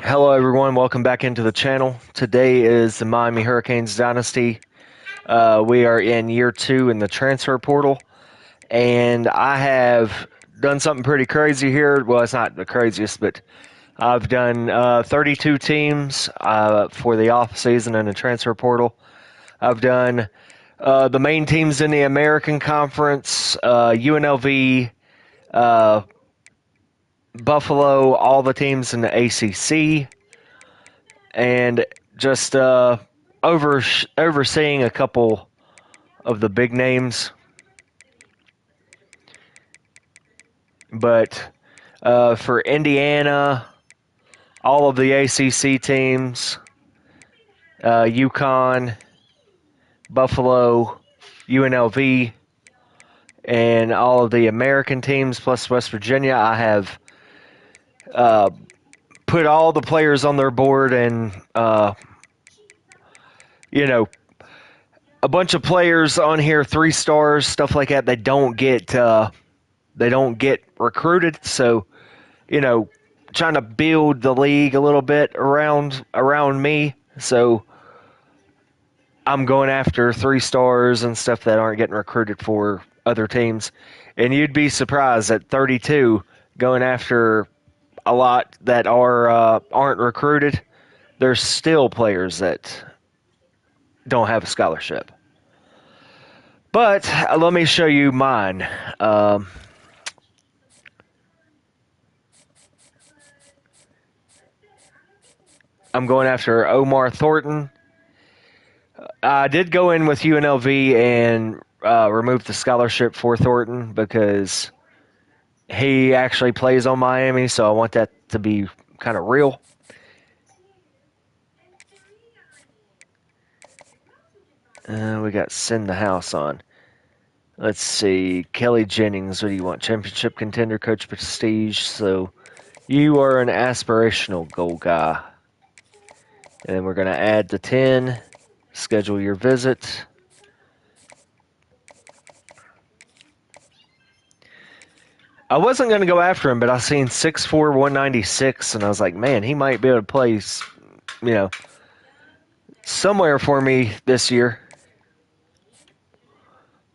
Hello, everyone. Welcome back into the channel. Today is the Miami Hurricanes Dynasty. We are in year 2 in the transfer portal, and I have done something pretty crazy here. Well, it's not the craziest, but I've done 32 teams for the off season in the transfer portal. I've done the main teams in the American Conference, UNLV, Buffalo, all the teams in the ACC, and just overseeing a couple of the big names. But for Indiana, all of the ACC teams, UConn, Buffalo, UNLV, and all of the American teams plus West Virginia, I have put all the players on their board, and a bunch of players on here, 3 stars, stuff like that. They don't get recruited, so trying to build the league a little bit around me. So I'm going after 3 stars and stuff that aren't getting recruited for other teams. And you'd be surprised at 32 going after a lot that aren't recruited. There's still players that don't have a scholarship. But let me show you mine. I'm going after Omar Thornton. I did go in with UNLV and remove the scholarship for Thornton because he actually plays on Miami, so I want that to be kind of real. We got Send the House on. Let's see. Kelly Jennings, what do you want? Championship contender, coach prestige. So you are an aspirational goal guy. And then we're going to add the 10. Schedule your visit. I wasn't going to go after him, but I seen 6'4", 196, and I was like, man, he might be able to play, somewhere for me this year.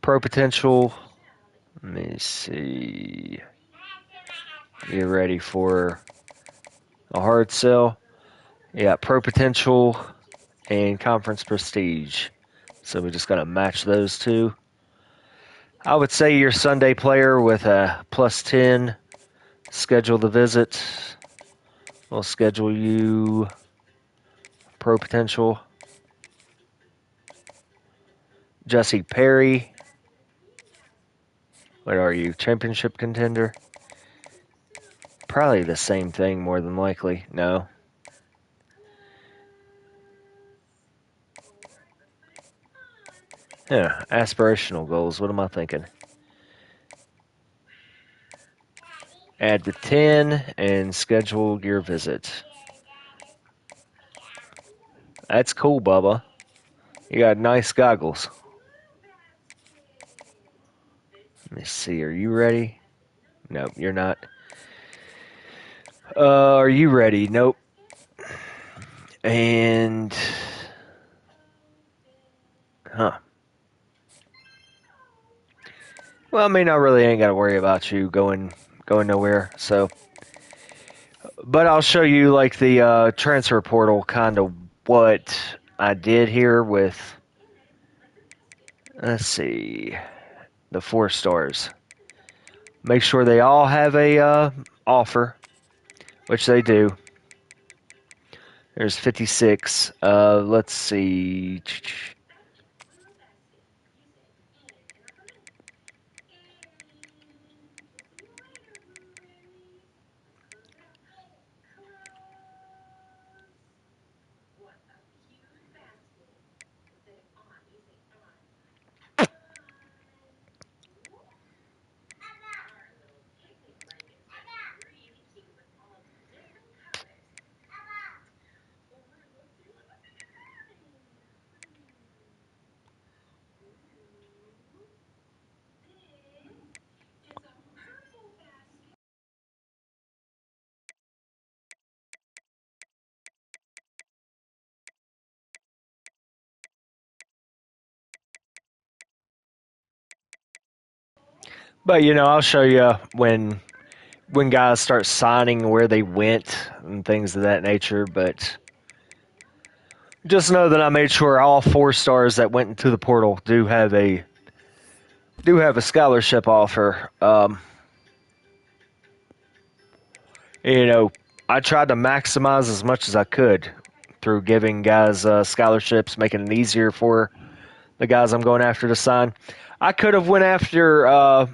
Pro potential. Let me see. Get ready for a hard sell. Yeah, pro potential and conference prestige. So we just got to match those two. I would say your Sunday player with a plus 10. Schedule the visit. We'll schedule you pro potential. Jesse Perry. What are you? Championship contender? Probably the same thing, more than likely. No. Yeah, aspirational goals. What am I thinking? Add the 10 and schedule your visit. That's cool, Bubba. You got nice goggles. Let me see. Are you ready? Nope, you're not. Are you ready? Nope. And well, I mean, I really ain't got to worry about you going nowhere. So, but I'll show you like the transfer portal, kind of what I did here with. Let's see, the 4 stars. Make sure they all have a offer, which they do. There's 56. Let's see. But I'll show you when guys start signing where they went and things of that nature. But just know that I made sure all 4 stars that went into the portal do have a scholarship offer. You know, I tried to maximize as much as I could through giving guys scholarships, making it easier for the guys I'm going after to sign. I could have went after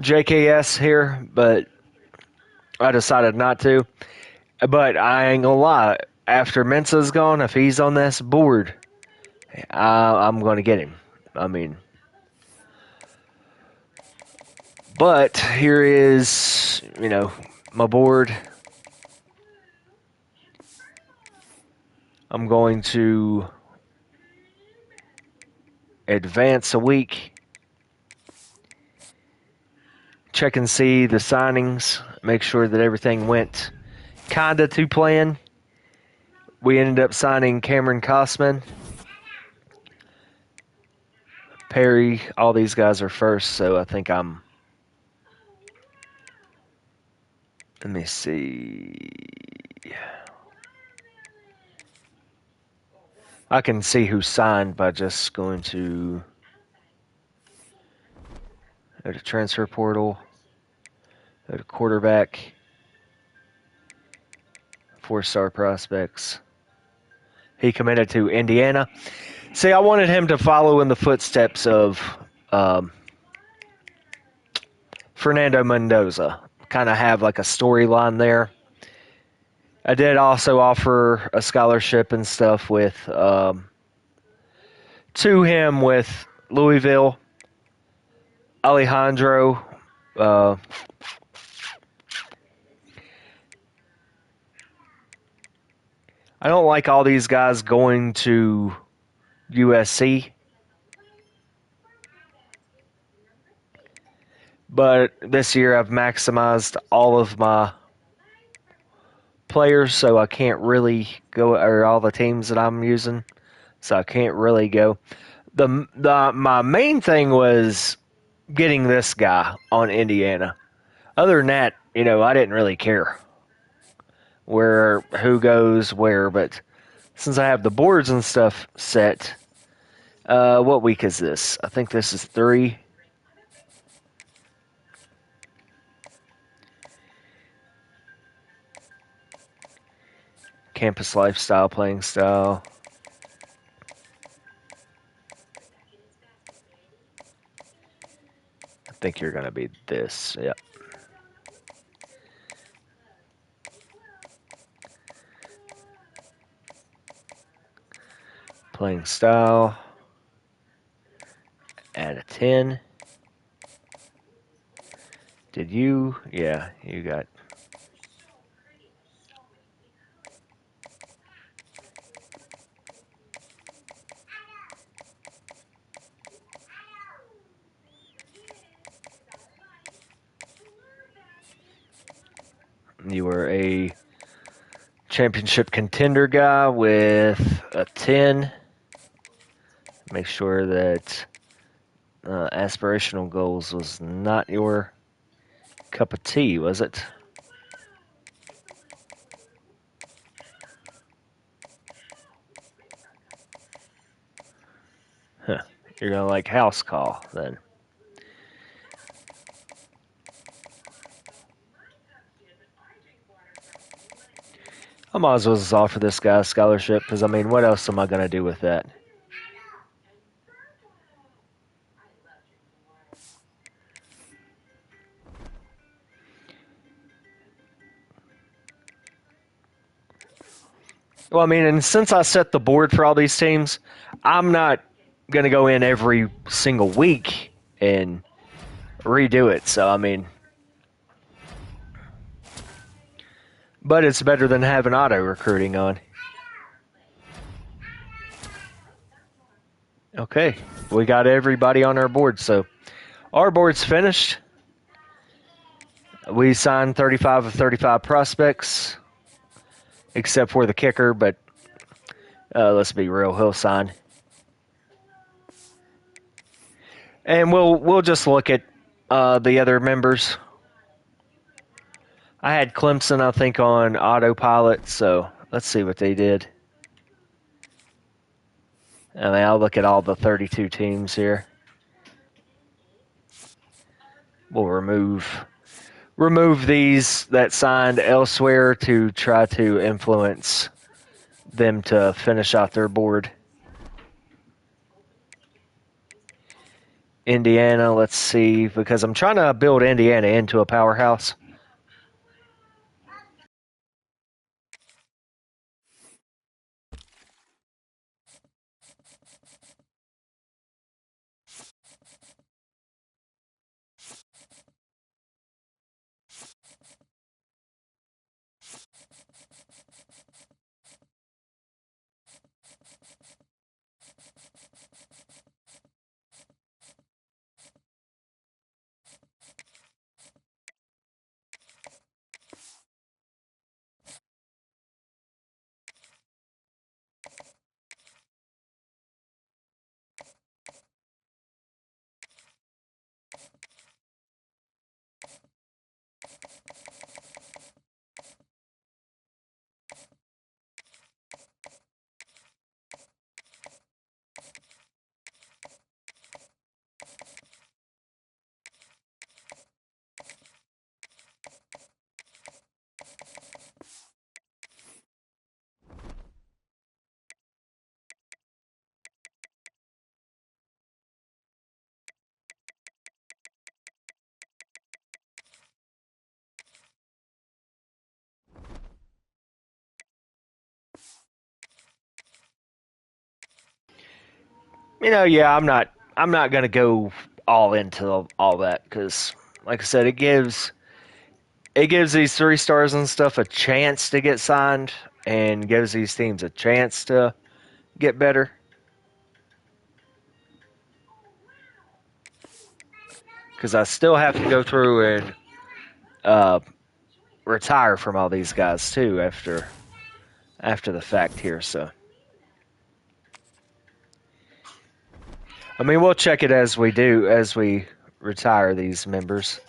JKS here, but I decided not to. But I ain't gonna lie. After Mensa's gone, if he's on this board, I'm going to get him. I mean, but here is, my board. I'm going to advance a week, check and see the signings, make sure that everything went kinda to plan. We ended up signing Cameron Cosman, Perry. All these guys are first, so I think let me see. I can see who signed by just going to go to transfer portal, go to quarterback, 4-star prospects. He committed to Indiana. See, I wanted him to follow in the footsteps of Fernando Mendoza, kind of have like a storyline there. I did also offer a scholarship and stuff to him with Louisville, Alejandro. I don't like all these guys going to USC. But this year I've maximized all of my players, so I can't really go, or all the teams that I'm using, so I can't really go. My main thing was getting this guy on Indiana. Other than that, I didn't really care who goes where, but since I have the boards and stuff set, what week is this? I think this is 3. Campus lifestyle, playing style. I think you're going to be this. Yep. Playing style. Add a 10. Did you? Yeah, you got. You were a championship contender guy with a 10. Make sure that aspirational goals was not your cup of tea, was it? Huh. You're going to like house call then. I might as well just offer this guy a scholarship because, I mean, what else am I going to do with that? Well, I mean, and since I set the board for all these teams, I'm not going to go in every single week and redo it. So, I mean, but it's better than having auto recruiting on. Okay, we got everybody on our board. So, our board's finished. We signed 35 of 35 prospects, except for the kicker, but let's be real, he'll sign. And we'll just look at the other members. I had Clemson, I think, on autopilot, so let's see what they did. I mean, I'll look at all the 32 teams here. We'll remove these that signed elsewhere to try to influence them to finish out their board. Indiana, let's see, because I'm trying to build Indiana into a powerhouse. Yeah, I'm not going to go all into all that because, like I said, it gives these 3 stars and stuff a chance to get signed and gives these teams a chance to get better. Because I still have to go through and uh, retire from all these guys too after the fact here. So, I mean, we'll check it as we retire these members.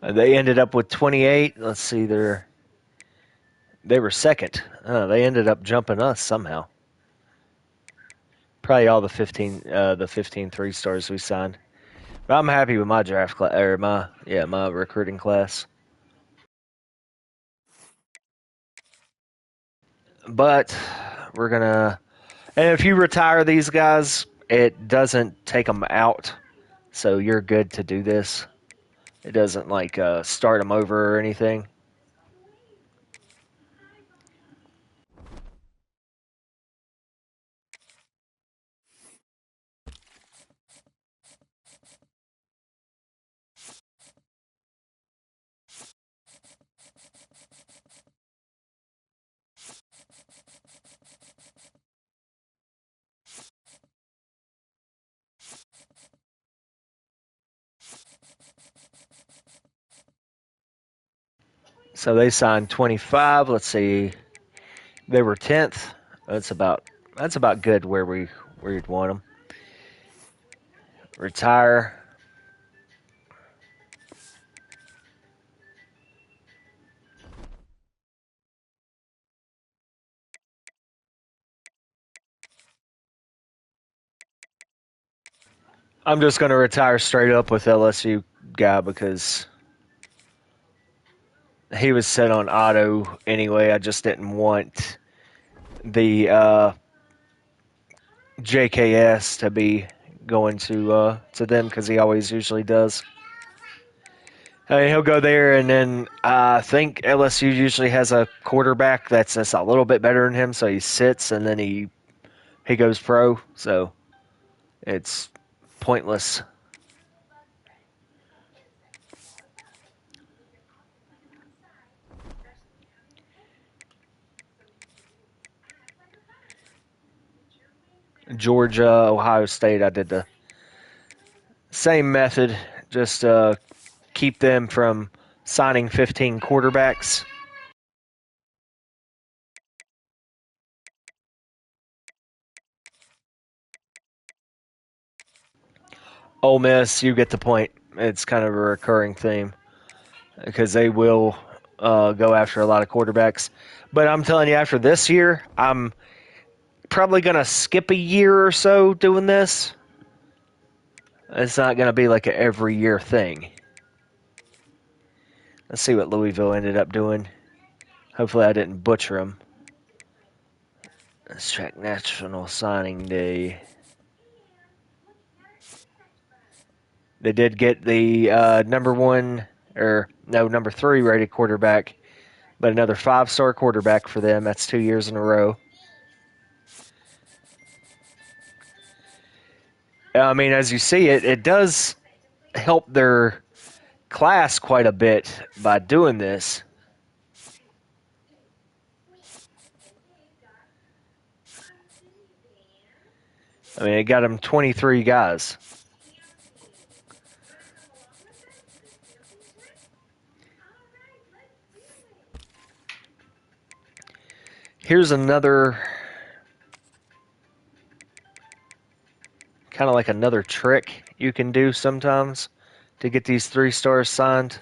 They ended up with 28. Let's see, they were second. They ended up jumping us somehow. Probably all the 15 3-stars we signed. But I'm happy with my draft class or my recruiting class. But we're gonna, and if you retire these guys, it doesn't take them out, so you're good to do this. It doesn't like start them over or anything. So they signed 25. Let's see, they were 10th. That's about good where you'd want them. Retire. I'm just gonna retire straight up with LSU guy because he was set on auto anyway. I just didn't want the JKS to be going to them because he always usually does. I mean, he'll go there, and then I think LSU usually has a quarterback that's just a little bit better than him, so he sits and then he goes pro. So it's pointless. Georgia, Ohio State, I did the same method, just keep them from signing 15 quarterbacks. Ole Miss, you get the point. It's kind of a recurring theme because they will go after a lot of quarterbacks. But I'm telling you, after this year, I'm probably going to skip a year or so doing this. It's not going to be like an every year thing. Let's see what Louisville ended up doing. Hopefully, I didn't butcher them. Let's check National Signing Day. They did get the number 3 rated quarterback, but another 5-star quarterback for them. That's 2 years in a row. I mean, as you see, it does help their class quite a bit by doing this. I mean, it got them 23 guys. Here's another, kind of like another trick you can do sometimes to get these 3-stars signed.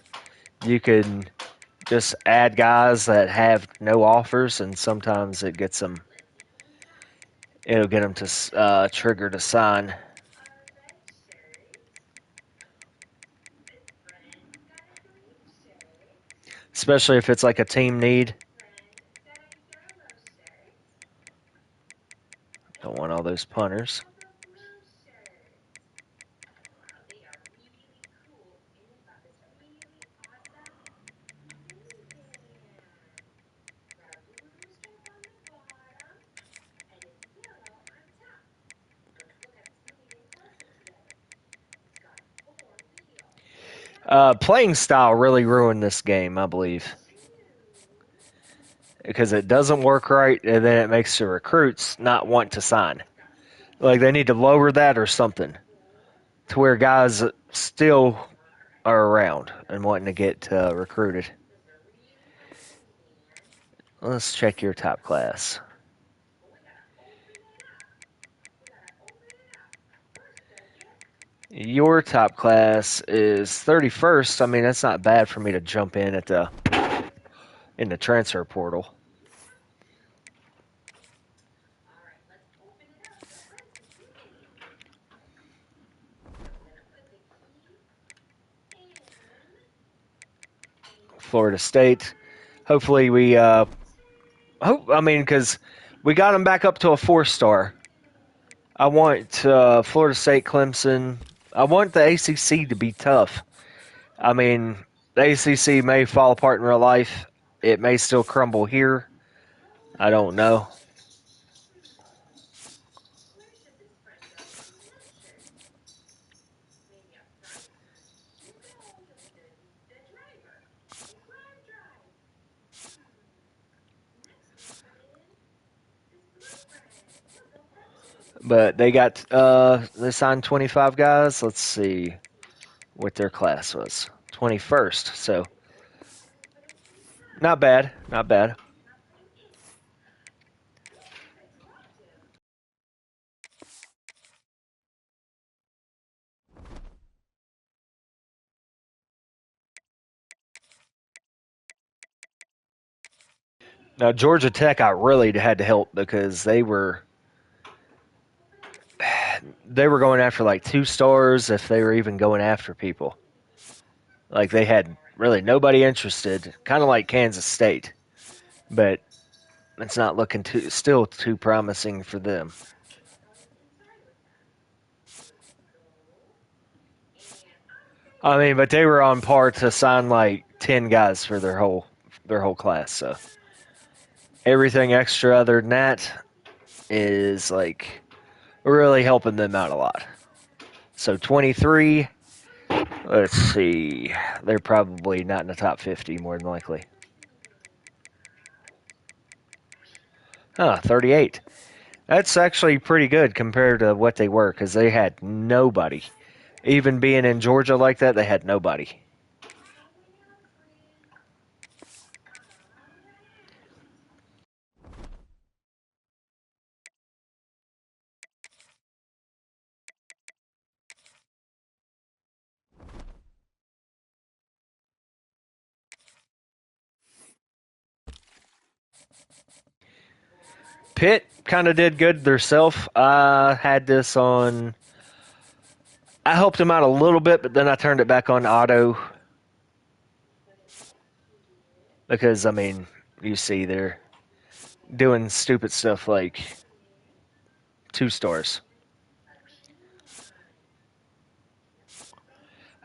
You can just add guys that have no offers, and sometimes it gets them. It'll get them to trigger to sign. Especially if it's like a team need. Don't want all those punters. Playing style really ruined this game, I believe. Because it doesn't work right, and then it makes the recruits not want to sign. Like, they need to lower that or something to where guys still are around and wanting to get recruited. Let's check your top class. Your top class is 31st. I mean, that's not bad for me to jump in the transfer portal. Florida State. Hopefully we because we got them back up to a 4-star. I want Florida State, Clemson. I want the ACC to be tough. I mean, the ACC may fall apart in real life. It may still crumble here. I don't know. But they signed 25 guys. Let's see what their class was. 21st. So not bad. Not bad. Now Georgia Tech, I really had to help because they were going after like 2-stars if they were even going after people. Like they had really nobody interested, kind of like Kansas State, but it's not looking still too promising for them. I mean, but they were on par to sign like 10 guys for their whole class. So everything extra other than that is like really helping them out a lot. So 23. Let's see. They're probably not in the top 50 more than likely. 38. That's actually pretty good compared to what they were because they had nobody. Even being in Georgia like that, they had nobody. Pitt kind of did good themselves. I had this on. I helped them out a little bit, but then I turned it back on auto because, I mean, you see they're doing stupid stuff like 2 stars.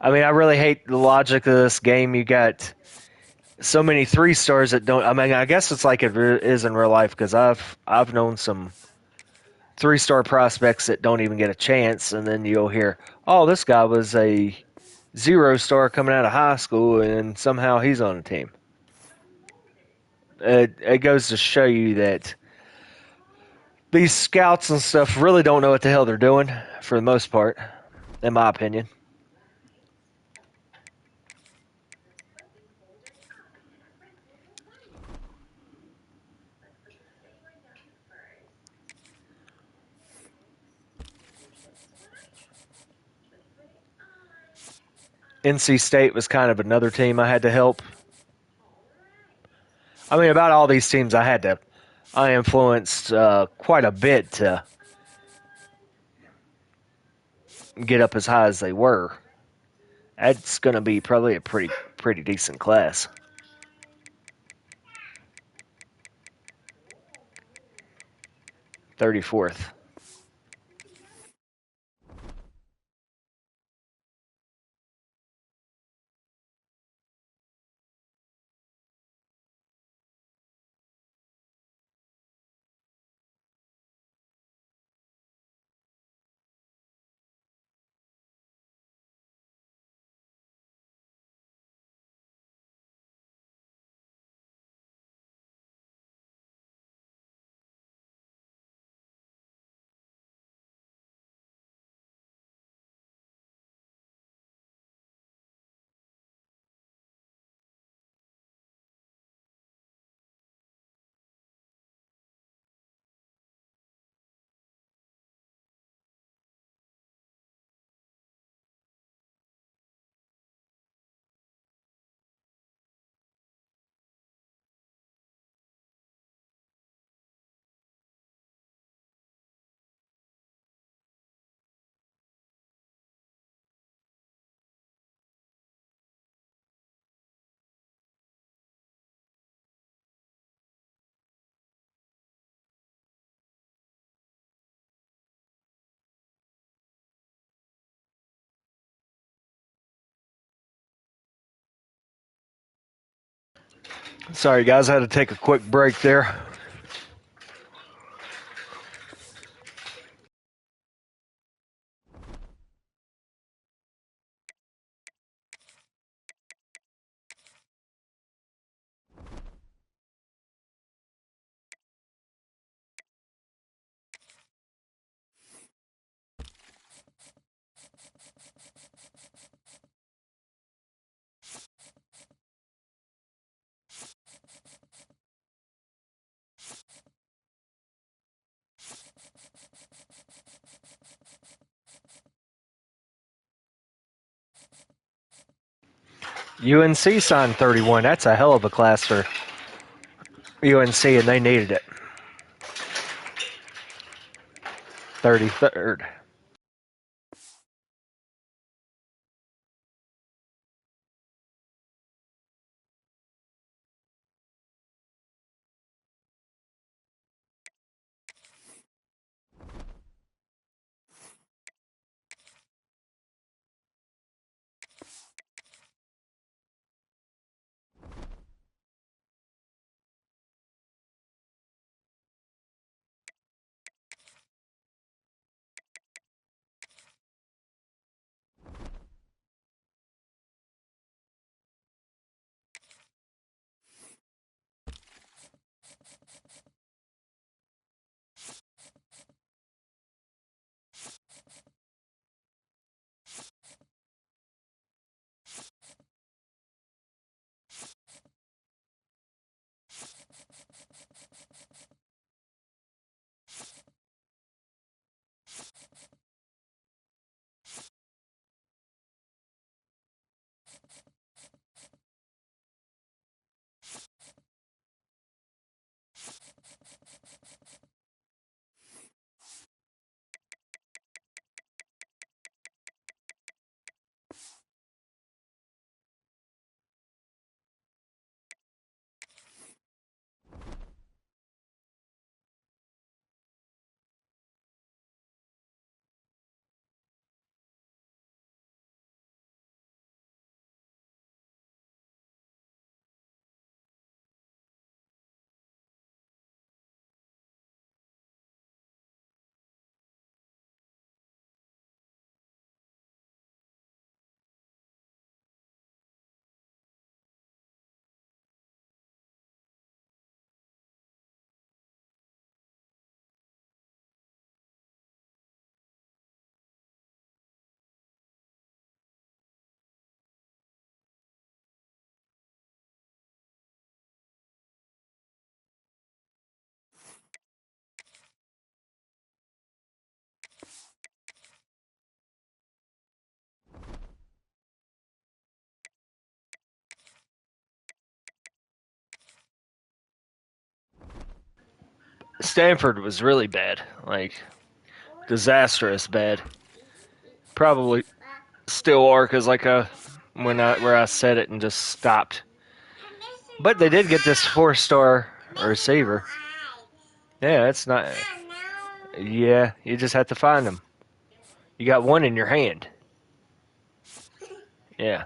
I mean, I really hate the logic of this game. You got so many 3 stars that don't. I mean, I guess it's like it is in real life because I've known some 3 star prospects that don't even get a chance, and then you'll hear, "Oh, this guy was a 0 star coming out of high school, and somehow he's on a team." It goes to show you that these scouts and stuff really don't know what the hell they're doing for the most part, in my opinion. NC State was kind of another team I had to help. I mean, about all these teams I influenced quite a bit to get up as high as they were. That's going to be probably a pretty decent class. 34th. Sorry, guys, I had to take a quick break there. UNC signed 31. That's a hell of a class for UNC, and they needed it. 33rd. Stanford was really bad, like disastrous bad. Probably still are because where I said it and just stopped. But they did get this 4-star receiver. Yeah, it's not. Yeah, you just have to find them. You got one in your hand. Yeah.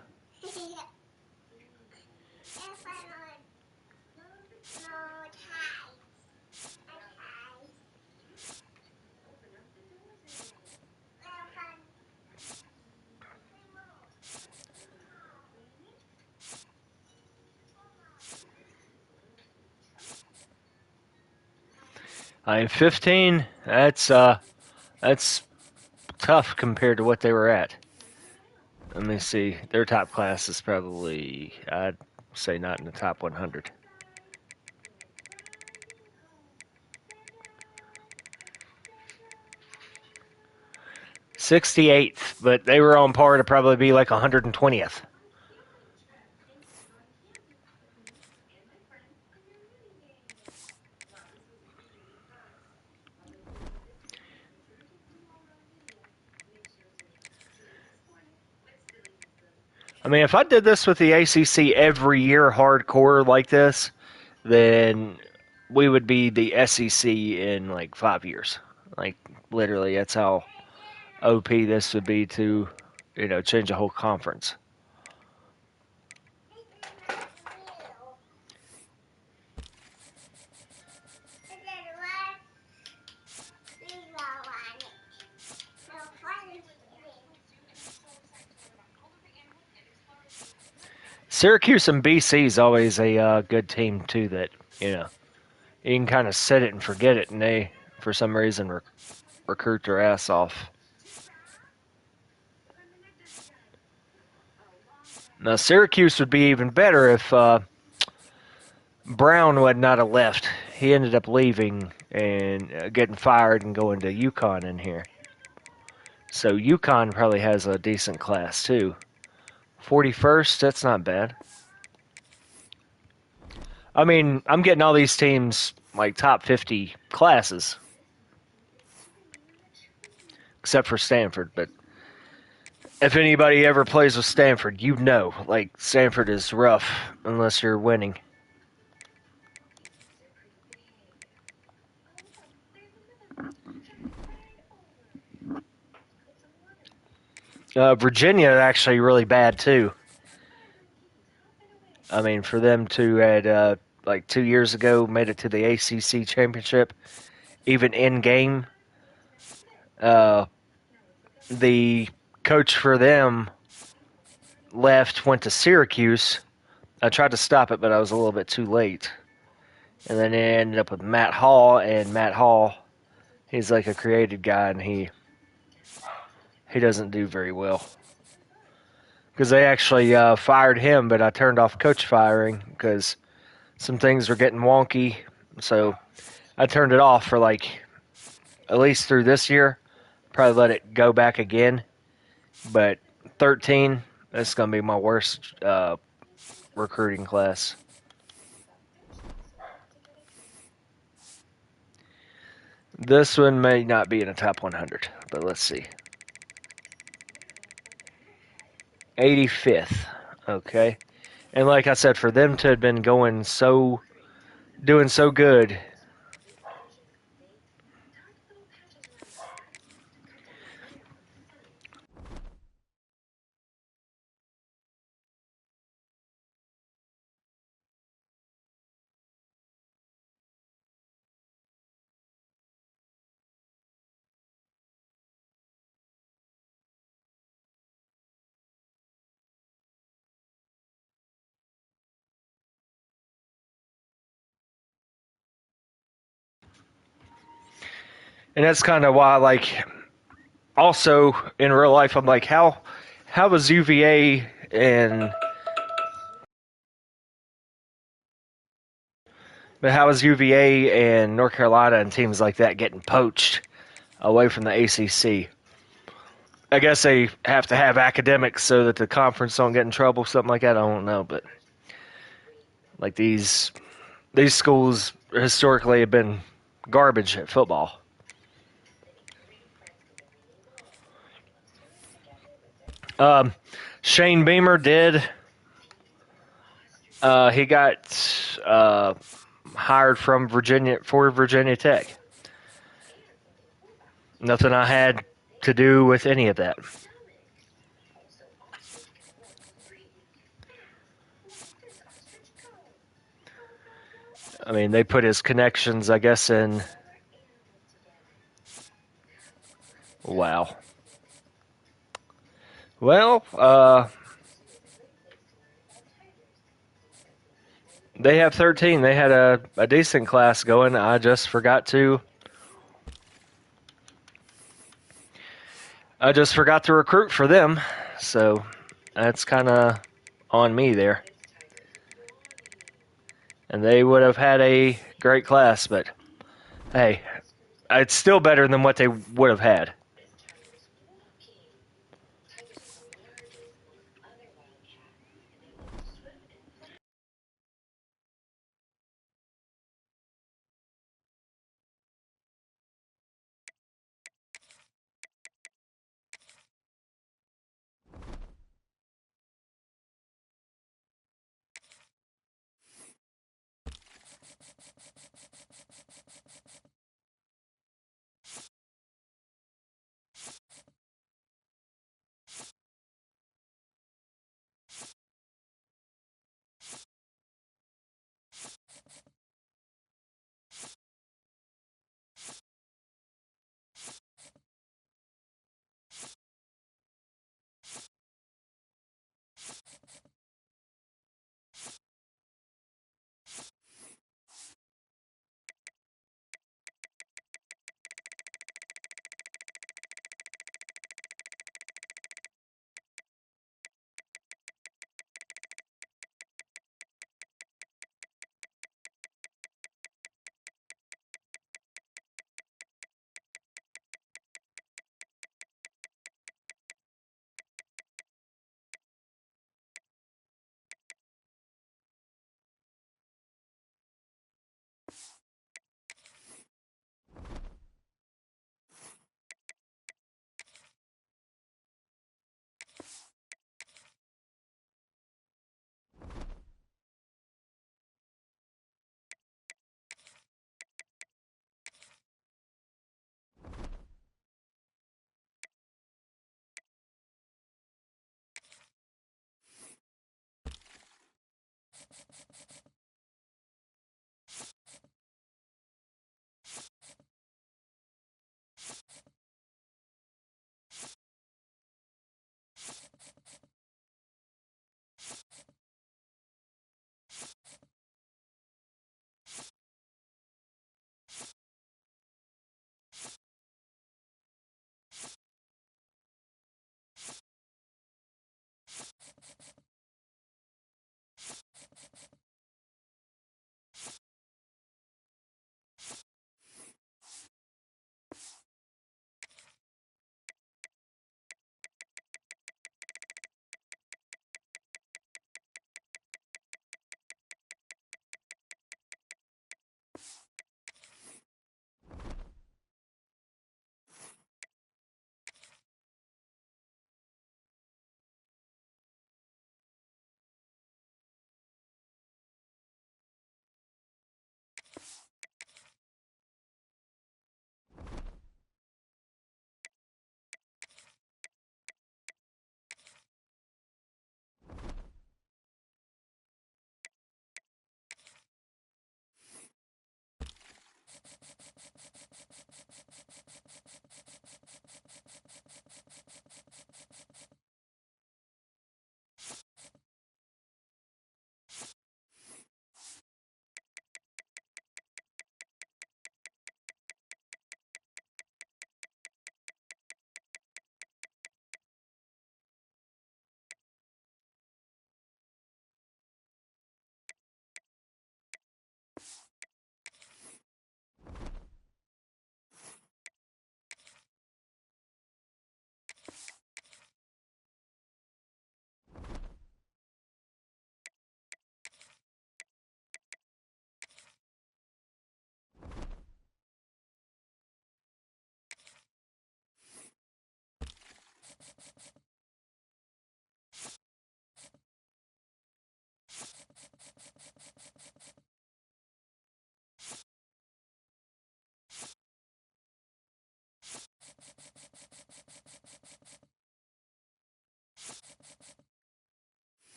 I am 15. That's tough compared to what they were at. Let me see. Their top class is probably, I'd say, not in the top 100. 68th, but they were on par to probably be like 120th. I mean, if I did this with the ACC every year hardcore like this, then we would be the SEC in like 5 years. Like, literally, that's how OP this would be to, change a whole conference. Syracuse and BC is always a good team, too, that, you know, you can kind of set it and forget it, and they, for some reason, recruit their ass off. Now, Syracuse would be even better if Brown would not have left. He ended up leaving and getting fired and going to UConn in here. So UConn probably has a decent class too. 41st, that's not bad. I mean, I'm getting all these teams like top 50 classes, except for Stanford. But if anybody ever plays with Stanford, you know, like Stanford is rough unless you're winning. Virginia is actually really bad too. I mean, for them to had like 2 years ago made it to the ACC championship, even in game, uh, the coach for them left, went to Syracuse. I tried to stop it, but I was a little bit too late. And then it ended up with Matt Hall, and Matt Hall, he's like a creative guy, and he doesn't do very well. Because they actually fired him, but I turned off coach firing because some things were getting wonky. So I turned it off for like at least through this year. Probably let it go back again. But 13, That's gonna be my worst recruiting class. This one may not be in the top 100, but let's see. 85th. Okay. And like I said, for them to have been doing so good. And that's kind of why, like, also in real life, I'm like, how was UVA and but how is UVA and North Carolina and teams like that getting poached away from the ACC? I guess they have to have academics so that the conference don't get in trouble, something like that. I don't know, but like these schools historically have been garbage at football. Um, Shane Beamer did. He got hired from Virginia Tech. Nothing I had to do with any of that. I mean, they put his connections, I guess, in. Wow. Well, they have 13. They had a decent class going. I just forgot to recruit for them. So that's kind of on me there. And they would have had a great class, but hey, it's still better than what they would have had.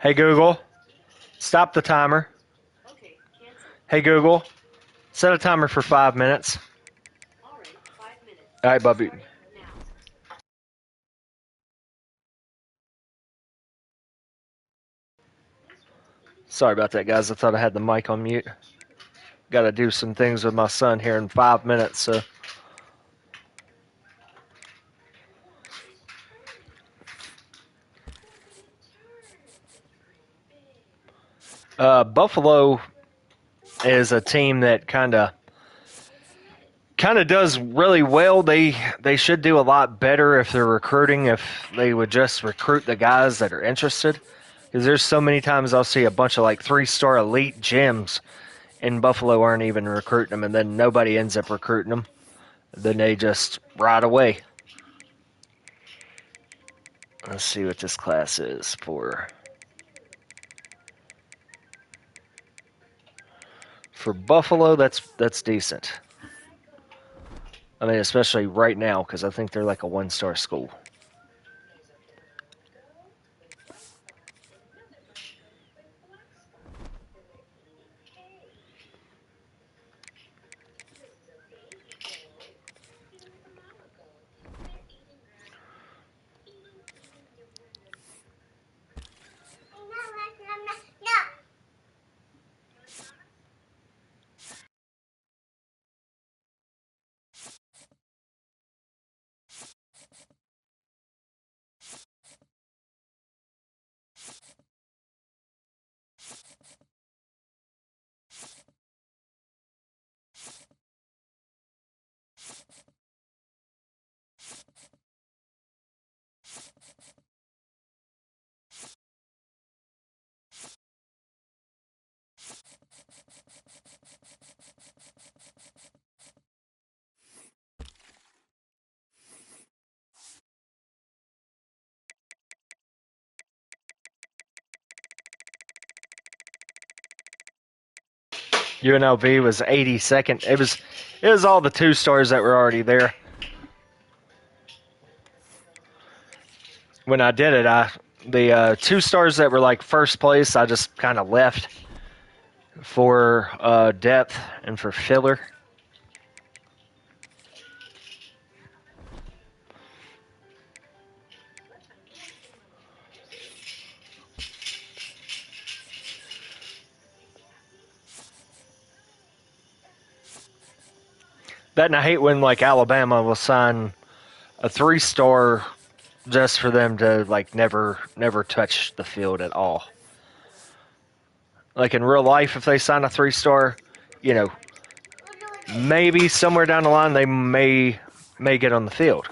Hey Google, stop the timer. Hey Google, set a timer for 5 minutes. All right, Bubby. Sorry about that, guys. I thought I had the mic on mute. Got to do some things with my son here in 5 minutes. So, Buffalo is a team that kind of does really well. They should do a lot better if they're recruiting. If they would just recruit the guys that are interested, because there's so many times I'll see a bunch of like 3-star elite gems, and Buffalo aren't even recruiting them, and then nobody ends up recruiting them. Then they just ride away. Let's see what this class is for. For Buffalo, that's decent. I mean, especially right now, because I think they're like a 1-star school. UNLV was 82nd. It was all the 2-stars that were already there. When I did it, the 2-stars that were like first place, I just kind of left for depth and for filler. That, and I hate when like Alabama will sign a 3-star just for them to like never touch the field at all. Like in real life, if they sign a 3-star, you know, maybe somewhere down the line they may get on the field.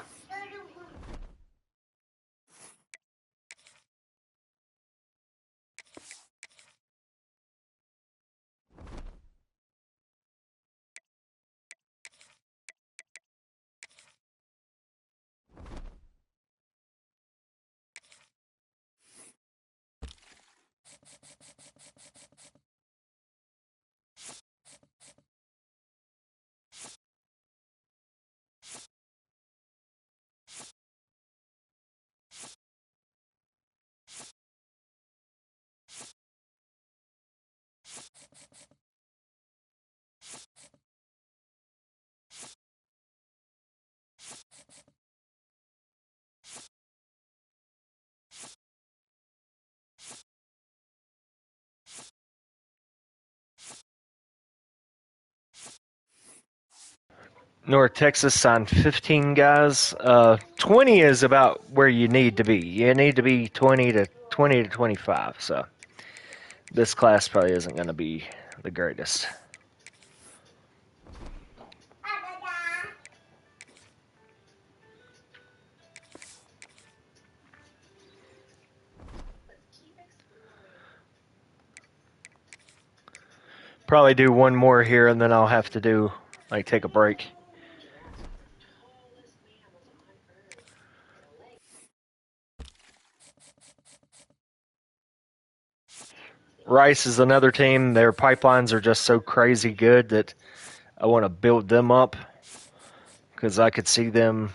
North Texas signed 15 guys. 20 is about where you need to be. You need to be 20 to 25. So this class probably isn't going to be the greatest. Probably do one more here, and then I'll have to take a break. Rice is another team. Their pipelines are just so crazy good that I want to build them up, because I could see them,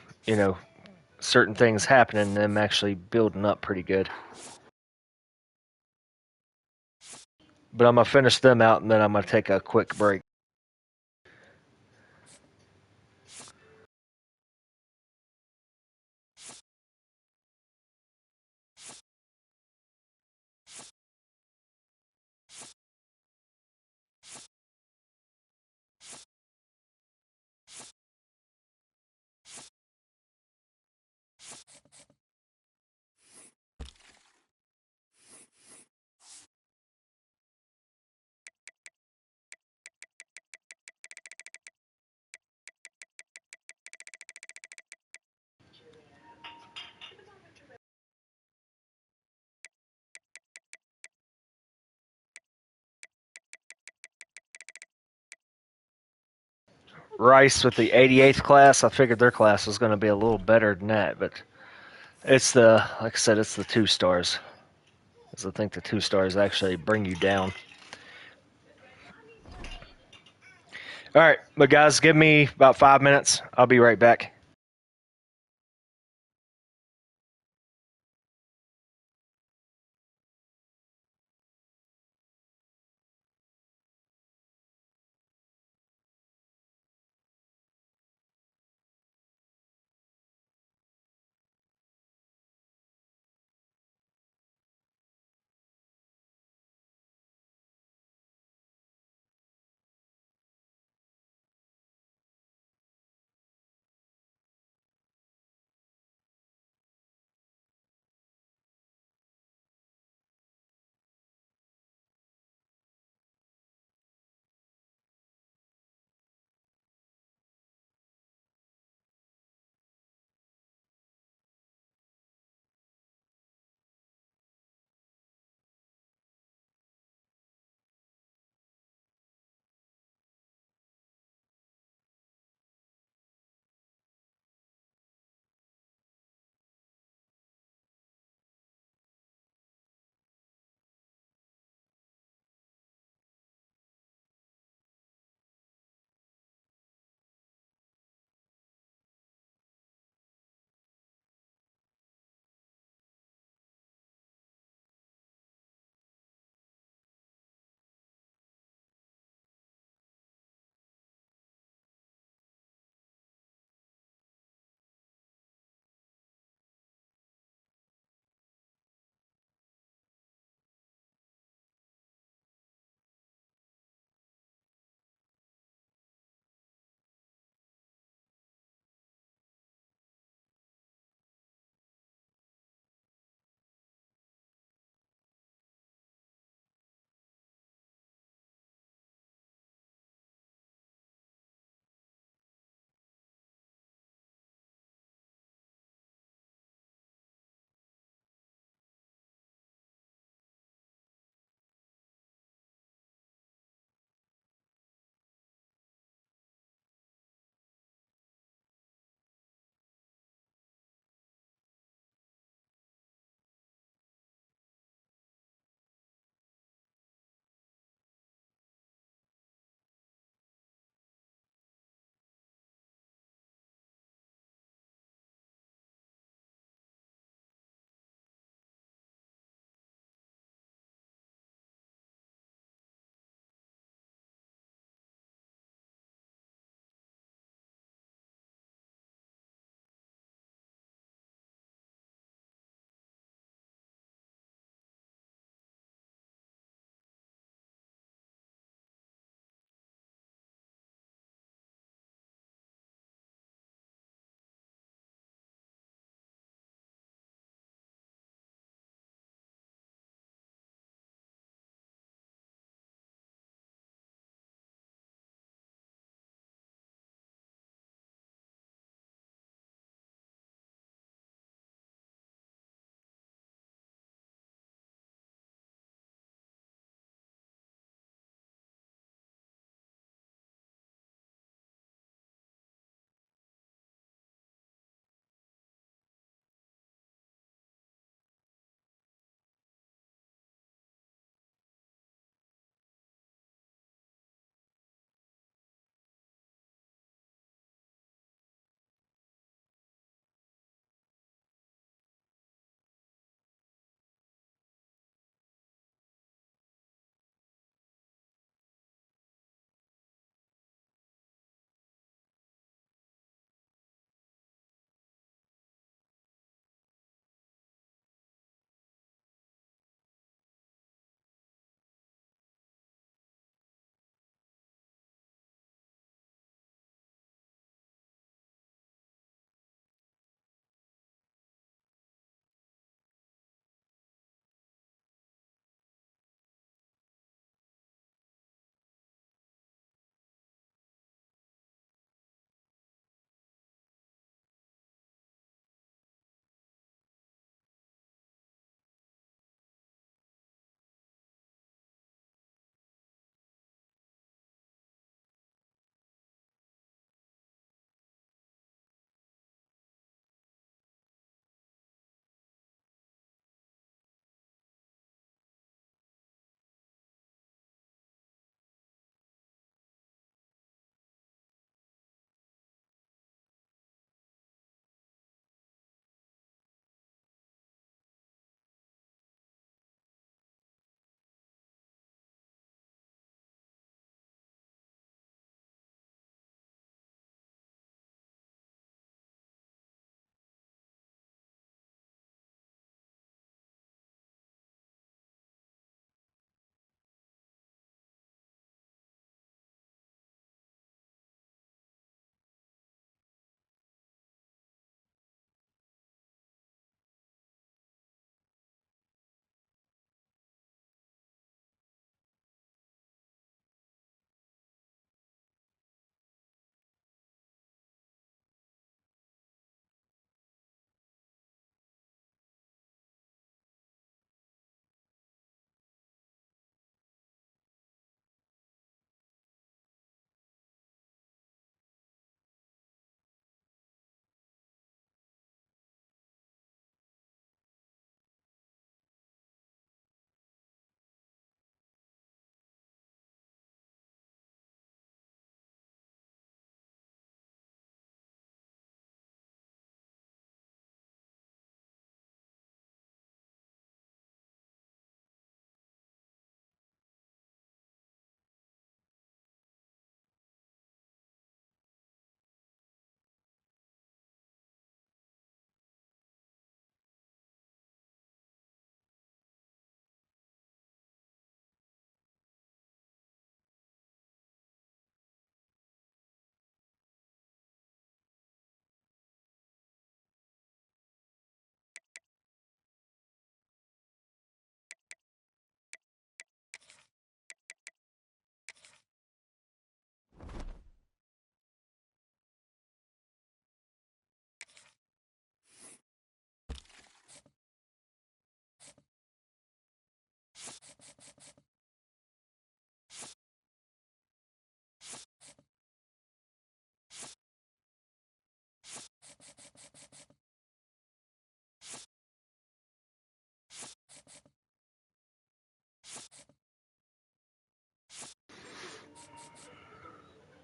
certain things happening, them actually building up pretty good. but I'm gonna finish them out and then I'm gonna take a quick break. Rice with the 88th class. I figured their class was going to be a little better than that, but it's like I said, it's the 2 stars. Because I think the 2 stars actually bring you down. All right, but guys, give me about 5 minutes. I'll be right back.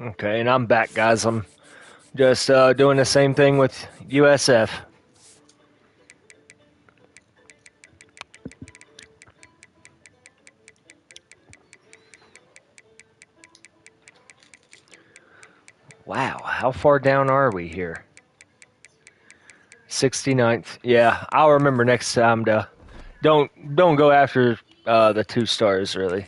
Okay, and I'm back, guys. I'm just doing the same thing with USF. Wow, how far down are we here? 69th. Yeah, I'll remember next time to don't go after the 2 stars really.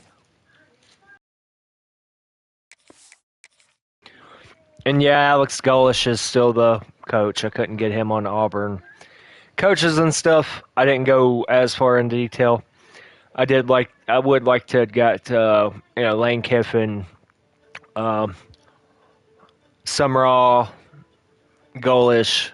And yeah, Alex Golish is still the coach. I couldn't get him on Auburn. Coaches and stuff, I didn't go as far in detail. I would like to have got Lane Kiffin, um, Summerall, Golish.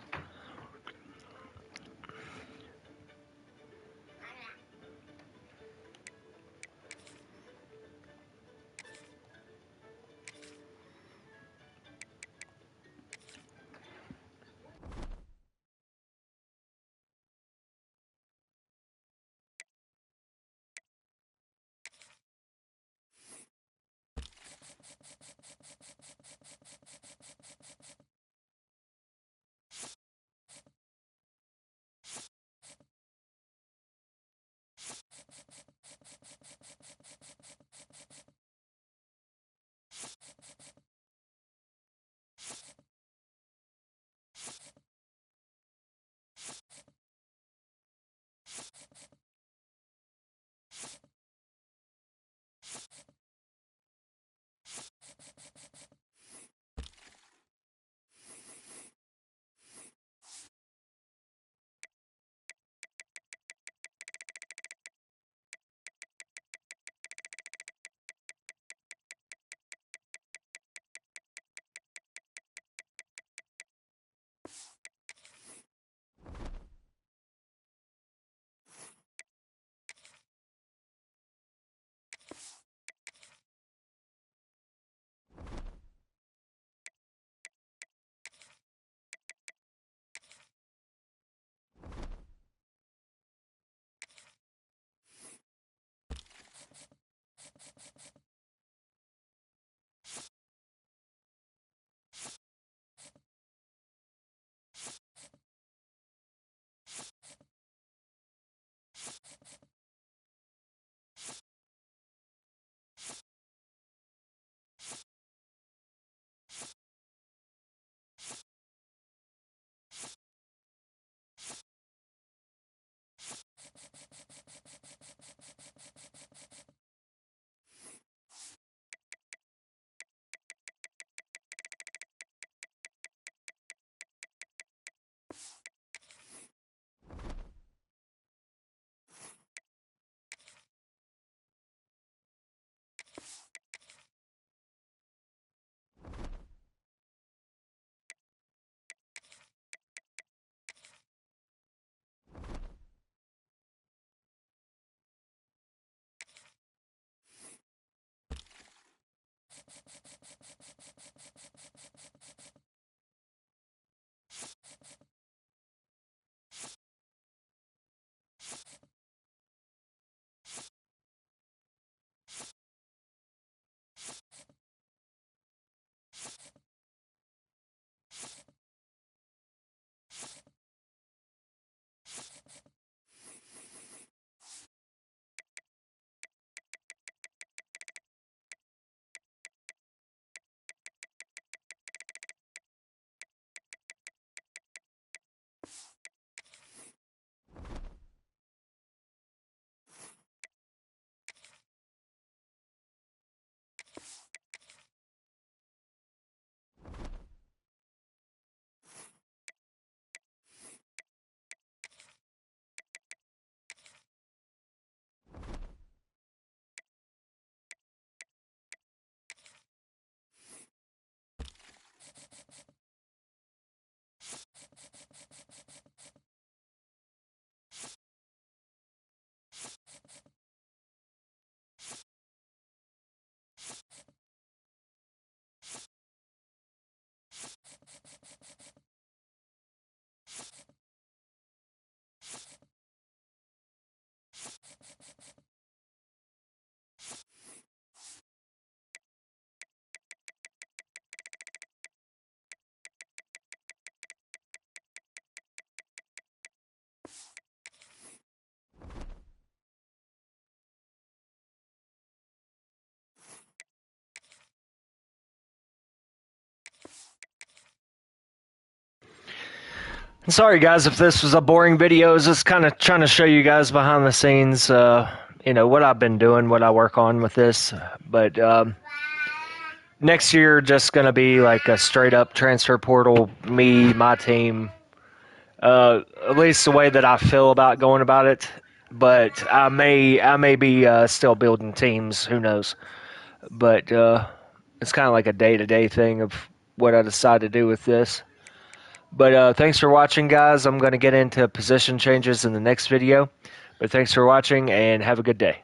Sorry, guys, if this was a boring video. It's just kind of trying to show you guys behind the scenes, what I've been doing, what I work on with this. But next year, just going to be like a straight up transfer portal, me, my team. At least the way that I feel about going about it. But I may be still building teams. Who knows? But it's kind of like a day-to-day thing of what I decide to do with this. But thanks for watching, guys. I'm going to get into position changes in the next video. But thanks for watching, and have a good day.